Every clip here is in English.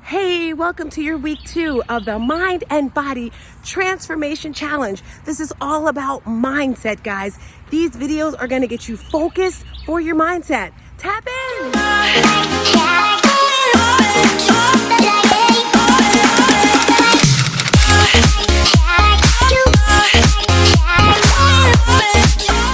Hey, welcome to your week 2 of the Mind and Body Transformation Challenge. This is all about mindset, guys. These videos are going to get you focused for your mindset. Tap in.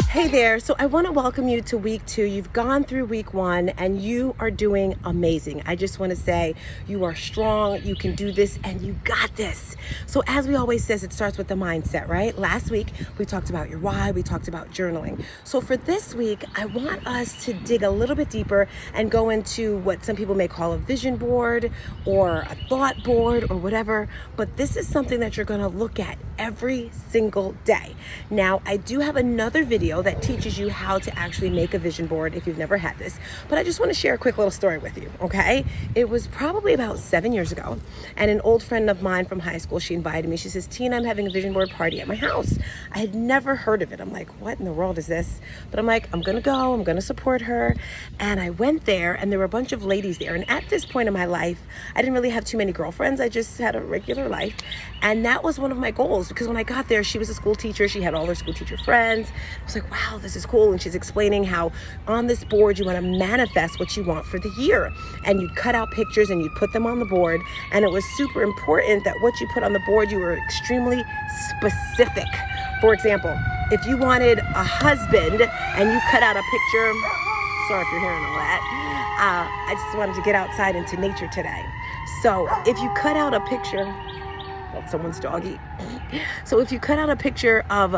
Hey there, so I want to welcome you to week 2. You've gone through week 1 and you are doing amazing. I just want to say you are strong, you can do this, and you got this. So as we always say, it starts with the mindset, right? Last week we talked about your why, we talked about journaling. So for this week, I want us to dig a little bit deeper and go into what some people may call a vision board or a thought board or whatever, but this is something that you're going to look at every single day. Now, I do have another video that teaches you how to actually make a vision board if you've never had this, but I just want to share a quick little story with you, okay? It was probably about 7 years ago, and an old friend of mine from high school, she invited me. She says, Tina, I'm having a vision board party at my house. I had never heard of it. I'm like, what in the world is this? But I'm like, I'm gonna go, I'm gonna support her. And I went there, and there were a bunch of ladies there. And at this point in my life, I didn't really have too many girlfriends. I just had a regular life. And that was one of my goals, because when I got there, she was a school teacher. She had all her school teacher friends. I was like, wow, this is cool. And she's explaining how on this board, you want to manifest what you want for the year. And you'd cut out pictures and you'd put them on the board. And it was super important that what you put on the board, you were extremely specific. For example, if you wanted a husband and you cut out a picture, sorry if you're hearing all that, I just wanted to get outside into nature today. So if you cut out a picture, that's someone's doggy. So if you cut out a picture of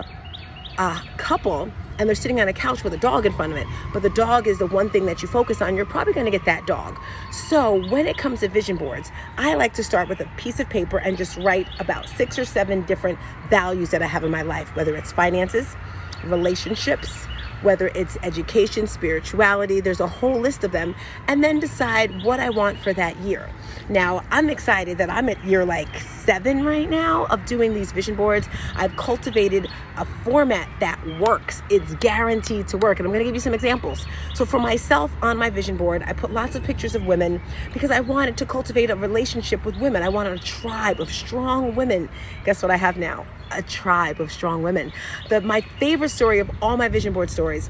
a couple and they're sitting on a couch with a dog in front of it, but the dog is the one thing that you focus on, you're probably going to get that dog. So when it comes to vision boards, I like to start with a piece of paper and just write about 6 or 7 different values that I have in my life, whether it's finances, relationships, whether it's education, spirituality, there's a whole list of them, and then decide what I want for that year. Now, I'm excited that I'm at year 7 right now of doing these vision boards. I've cultivated a format that works. It's guaranteed to work, and I'm going to give you some examples. So for myself on my vision board, I put lots of pictures of women because I wanted to cultivate a relationship with women. I wanted a tribe of strong women. Guess what I have now? A tribe of strong women. My favorite story of all my vision board stories,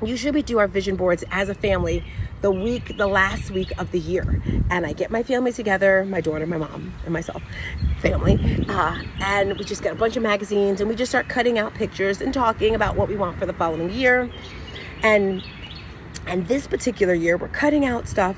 usually we do our vision boards as a family the last week of the year. And I get my family together, my daughter, my mom, and myself, family, and we just get a bunch of magazines and we just start cutting out pictures and talking about what we want for the following year. And this particular year, we're cutting out stuff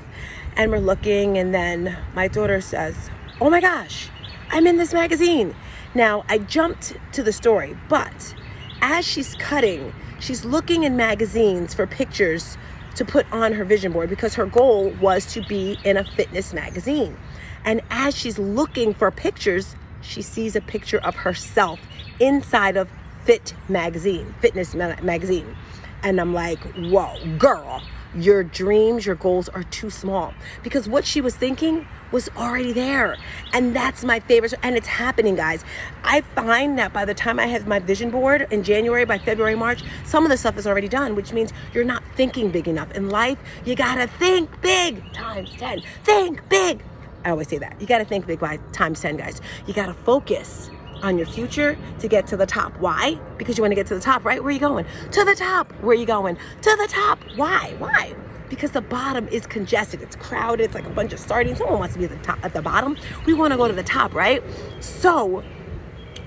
and we're looking, and then my daughter says, oh my gosh, I'm in this magazine. Now, I jumped to the story, but as she's cutting, she's looking in magazines for pictures to put on her vision board because her goal was to be in a fitness magazine. And as she's looking for pictures, she sees a picture of herself inside of fitness magazine. And I'm like, whoa, girl, your dreams, your goals are too small, because what she was thinking was already there. And that's my favorite. And it's happening, guys. I find that by the time I have my vision board in January, by February, March, some of the stuff is already done, which means you're not thinking big enough. In life, you gotta think big times 10. Think big. I always say that. You gotta think big by times 10, guys. You gotta focus on your future to get to the top. Why? Because you want to get to the top, right? Where are you going? To the top. Where are you going? To the top. Why? Because the bottom is congested. It's crowded. It's like a bunch of sardines. Someone wants to be at the top, at the bottom. We want to go to the top, right? So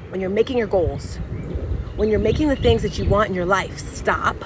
when you're making your goals, when you're making the things that you want in your life, stop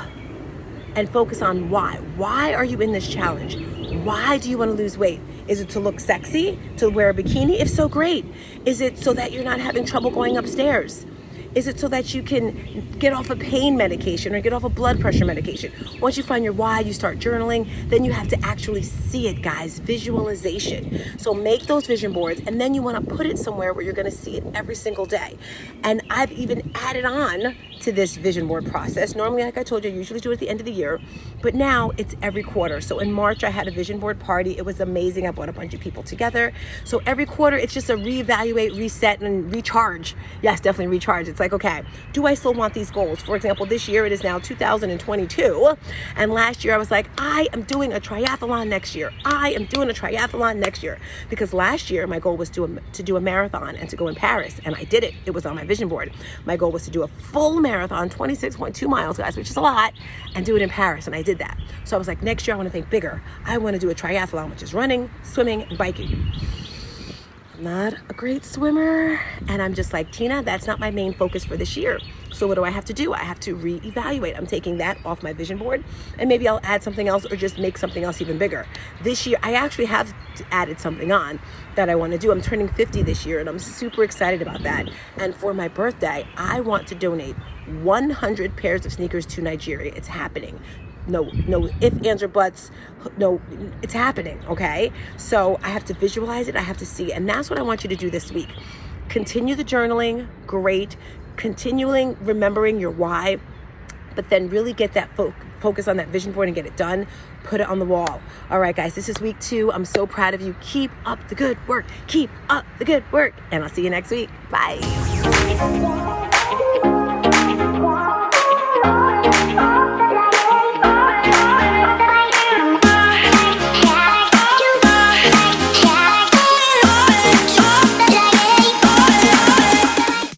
and focus on why. Why are you in this challenge? Why do you want to lose weight? Is it to look sexy? To wear a bikini? If so, great. Is it so that you're not having trouble going upstairs? Is it so that you can get off a pain medication or get off a blood pressure medication? Once you find your why, you start journaling, then you have to actually see it, guys. Visualization. So make those vision boards, and then you want to put it somewhere where you're going to see it every single day. And I've even added on to this vision board process. Normally, like I told you, I usually do it at the end of the year, but now it's every quarter. So in March, I had a vision board party. It was amazing. I brought a bunch of people together. So every quarter, it's just a reevaluate, reset, and recharge. Yes, definitely recharge. It's like, okay, do I still want these goals? For example, this year, it is now 2022. And last year, I was like, I am doing a triathlon next year. I am doing a triathlon next year. Because last year, my goal was to do a marathon and to go in Paris. And I did it. It was on my vision board. My goal was to do a full marathon, 26.2 miles, guys, which is a lot, and do it in Paris. And I did that. So I was like, next year, I want to think bigger. I want to do a triathlon, which is running, swimming, and biking. I'm not a great swimmer. And I'm just like, Tina, that's not my main focus for this year. So what do I have to do? I have to reevaluate. I'm taking that off my vision board, and maybe I'll add something else or just make something else even bigger. This year, I actually have added something on that I want to do. I'm turning 50 this year, and I'm super excited about that. And for my birthday, I want to donate 100 pairs of sneakers to Nigeria. It's happening. No ifs, ands, or buts. No, it's happening, okay? So I have to visualize it. I have to see. And that's what I want you to do this week. Continue the journaling, great. Continuing remembering your why, but then really get that focus on that vision board and get it done. Put it on the wall. All right, guys, this is week 2. I'm so proud of you. Keep up the good work. Keep up the good work. And I'll see you next week. Bye.